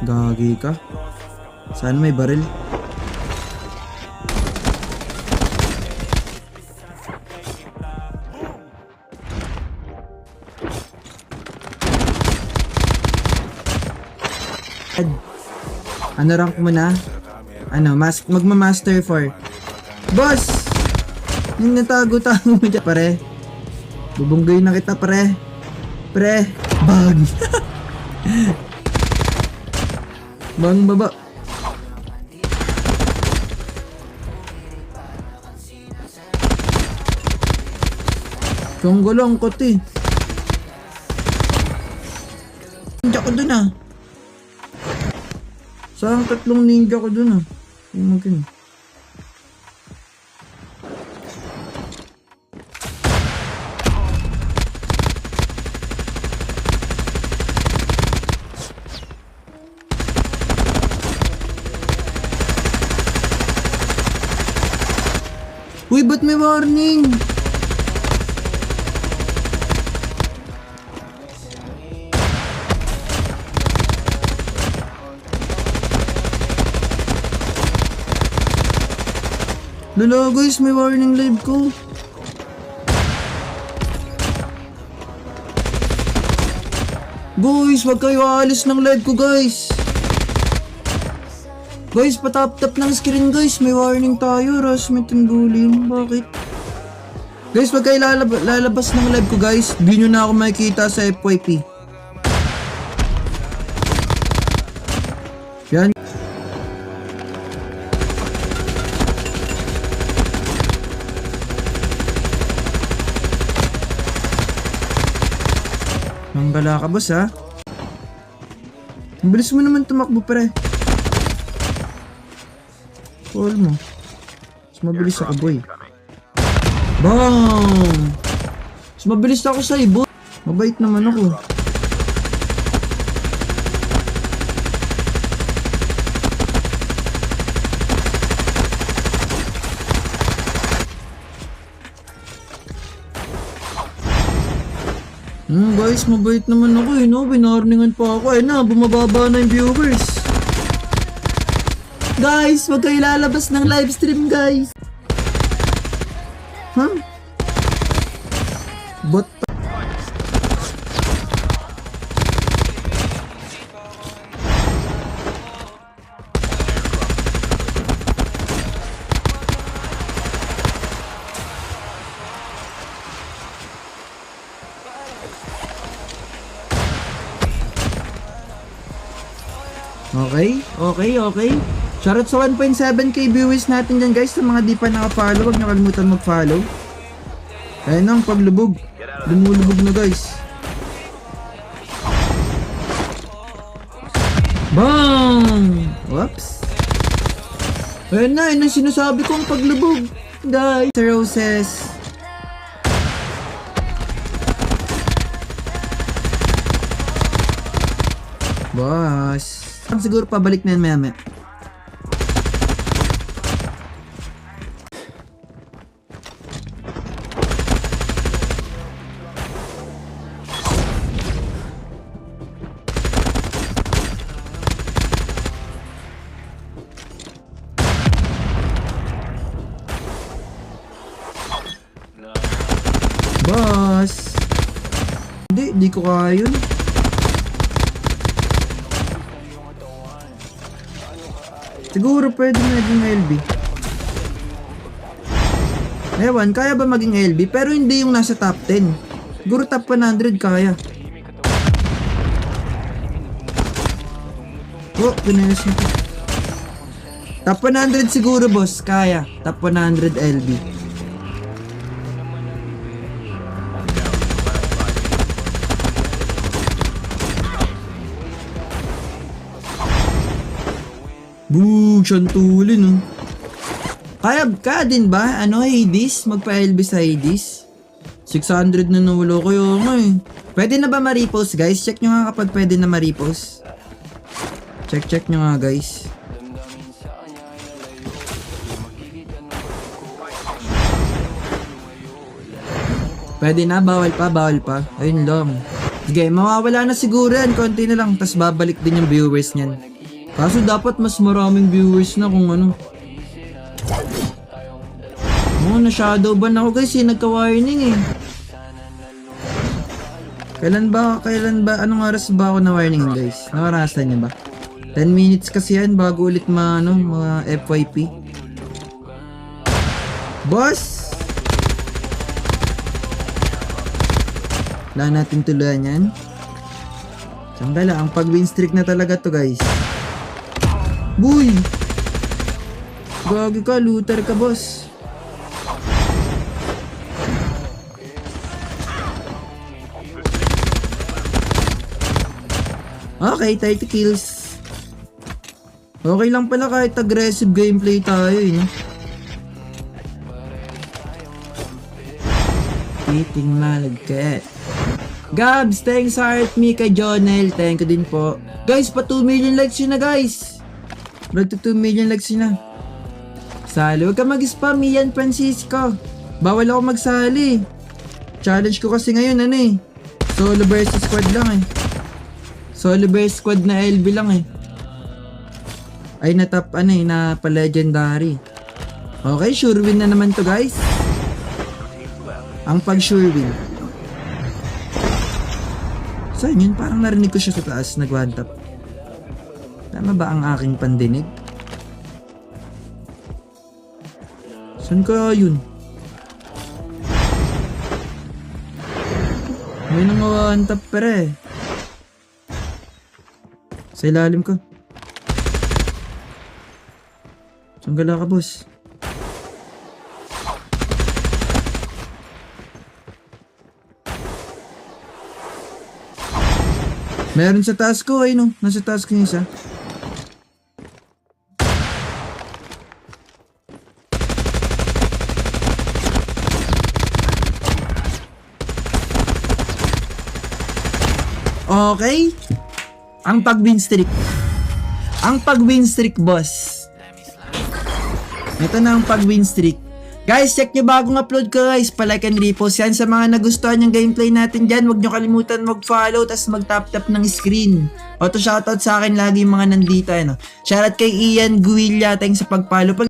Gagi ka. Saan may baril? Ano rank mo na? Ano, magma-master 4. Boss! Yung natago-tago mo dyan, pare. Bubunggay na kita, pare. Pre, bag. Bang baba. Tunggulang kot eh. Ninja ko dun ah. Saan tatlong ninja ko dun ah. Yung magin. Uy, ba't may warning? Lala guys, may warning live ko. Guys, wag kayo aalis ng live ko guys. Guys, patap-tap ng screen guys. May warning tayo. Harassment and bullying. Bakit? Guys, wag kayo lalabas ng live ko guys. Di nyo na ako makikita sa FYP. Yan. Manggala ka boss ha. Ang bilis mo naman tumakbo pre. Call mo. Mas mabilis ako boy. Bang! Mas mabilis ako sa ibo. Mabait naman ako. Guys, mabait naman ako eh, no? Binarningan pa ako eh, na, bumababa na yung viewers. Guys, wag kayo lalabas ng live stream, guys. Huh? Bot pa. Okay. Shoutout sa 1.7k viewers natin dyan guys. Sa mga di pa naka-follow, huwag nyo kalimutan mag-follow. Ayan ang paglubog. Lumulubog na guys. Bang! Whoops. Ayan na, yun ang sinasabi kong paglubog. Guys. Roses. Boss. Siguro pabalik na yan maya. Boss. Hindi ko kaya yun. Siguro pwede maging LB. Ewan, kaya ba maging LB? Pero hindi yung nasa top 10. Siguro top 100 kaya. Oh, pinayos na ito. Top 100 siguro boss, kaya. Top 100 LB. Boom, siyantulin oh. Kaya din ba? Ano, Hades? Magpa-LB sa Hades? 600 na nawala kayo nga eh. Pwede na ba ma-repost guys? Check nyo nga kapag pwede na ma-repost. Check nyo nga guys. Pwede na? Bawal pa? Ayun lang. Sige, mawawala na siguro yan. Konti na lang. Tapos babalik din yung viewers niyan. Kaso dapat mas maraming viewers na kung ano. Oo, na-shadow ban ako guys eh. Nagka-warning eh. Kailan ba, anong oras ba ako na-warning guys? Nakarasan niya ba? 10 minutes kasi yan bago ulit mga FYP. Boss! Wala natin tuluan yan. Sanggala, ang pag-win streak na talaga to guys. Boy! Gagi ka, looter ka boss. Okay, 30 kills. Okay lang pala kahit aggressive gameplay tayo eh. Eating malagkat. Gabs, thanks heart me kay Jonel. Thank you din po. Guys, pa 2 million likes yun na guys. Road to 2 million likes yun na. Sali, huwag ka mag-spam Ian Francisco. Bawal ako magsali. Challenge ko kasi ngayon solo versus squad lang Solo versus squad na LB lang Ay na top na pa-legendary. Okay, sure win na naman to guys. Ang pag sure win. Saan yun? Parang narinig ko siya sa taas, nag-one tap. Tama ba ang aking pandinig? Saan ka yun? May nang one tap pere. Sa ilalim ko. Saan gala ka boss? Meron sa taas ko nasa taas ko yung isa. Okay. Ang pag-win streak. Ang pag-win streak boss. Ito na ang pag-win streak. Guys, check nyo bagong upload ko guys. Pa-like and repost yan. Sa mga nagustuhan yung gameplay natin dyan, huwag nyo kalimutan mag-follow tas mag-tap-tap ng screen. Auto shoutout sa akin lagi yung mga nandito. Shoutout kay Ian Guilla. Thanks sa pag-follow.